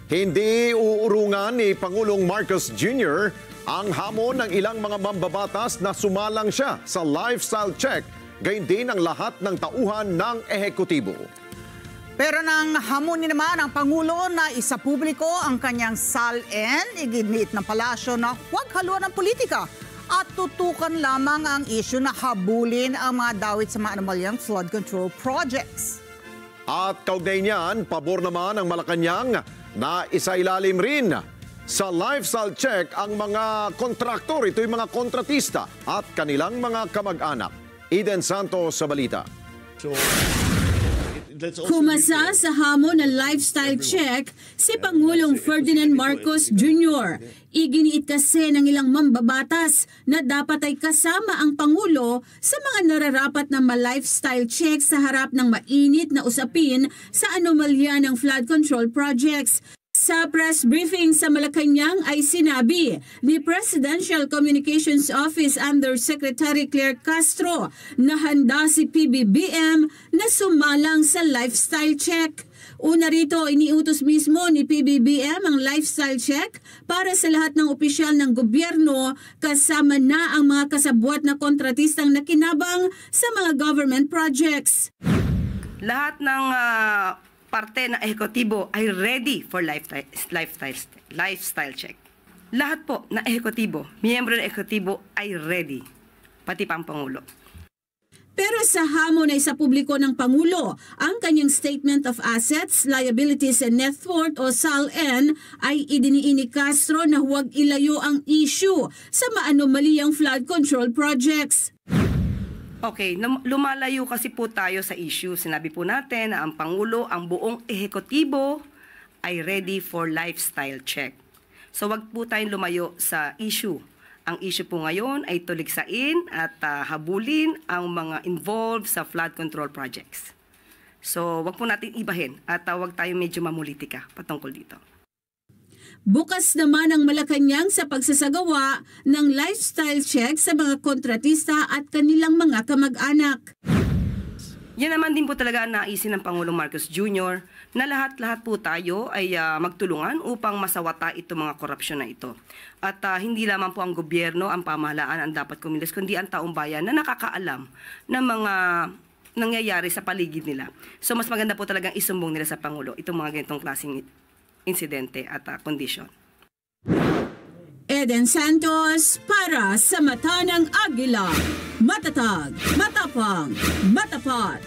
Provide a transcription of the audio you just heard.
Hindi uurungan ni Pangulong Marcos Jr. ang hamon ng ilang mga mambabatas na sumalang siya sa lifestyle check, gayon din ang lahat ng tauhan ng ehekutibo. Pero nang hamunin naman ang Pangulo na isapubliko ang kanyang SALN, iginit ng palasyo na huwag haluan ng politika at tutukan lamang ang isyu na habulin ang mga dawit sa mga anomalyang flood control projects. At kaugnay niyan, pabor naman ang Malacanang na isailalim rin sa lifestyle check ang mga kontraktor, ito yung mga kontratista at kanilang mga kamag-anak. Eden Santos sa balita. Kumasa sa hamon ng lifestyle check si Pangulong Ferdinand Marcos Jr. Iginiit kasi ng ilang mambabatas na dapat ay kasama ang Pangulo sa mga nararapat na ma-lifestyle check sa harap ng mainit na usapin sa anomalya ng flood control projects. Sa press briefing sa Malacanang ay sinabi ni Presidential Communications Office Undersecretary Claire Castro na handa si PBBM na sumalang sa lifestyle check. Una rito, iniutos mismo ni PBBM ang lifestyle check para sa lahat ng opisyal ng gobyerno kasama na ang mga kasabwat na kontratistang nakinabang sa mga government projects. Lahat ng parte na ehekutibo ay ready for lifestyle check. Lahat po na ehekutibo, miyembro ng ehekutibo ay ready, pati pang Pangulo. Pero sa hamon ay sa publiko ng Pangulo, ang kanyang Statement of Assets, Liabilities and Net Worth o SALN ay idiniin ni Castro na huwag ilayo ang issue sa maanomaliyang flood control projects. Okay, lumalayo kasi po tayo sa issue. Sinabi po natin na ang Pangulo, ang buong ehekutibo ay ready for lifestyle check. So wag po tayong lumayo sa issue. Ang issue po ngayon ay tuligsain at habulin ang mga involved sa flood control projects. So wag po natin ibahin at wag tayong medyo mamulitika patungkol dito. Bukas naman ang Malacanang sa pagsasagawa ng lifestyle check sa mga kontratista at kanilang mga kamag-anak. Yan naman din po talaga ang naisin ng Pangulong Marcos Jr. na lahat-lahat po tayo ay magtulungan upang masawata itong mga korupsyon na ito. At hindi lamang po ang gobyerno, ang pamahalaan ang dapat kumilos, kundi ang taong bayan na nakakaalam ng mga nangyayari sa paligid nila. So mas maganda po talagang isumbong nila sa Pangulo itong mga ganitong klaseng insidente at kondisyon. Eden Santos para sa Mata ng Agila. Matatag, matapang, matapat.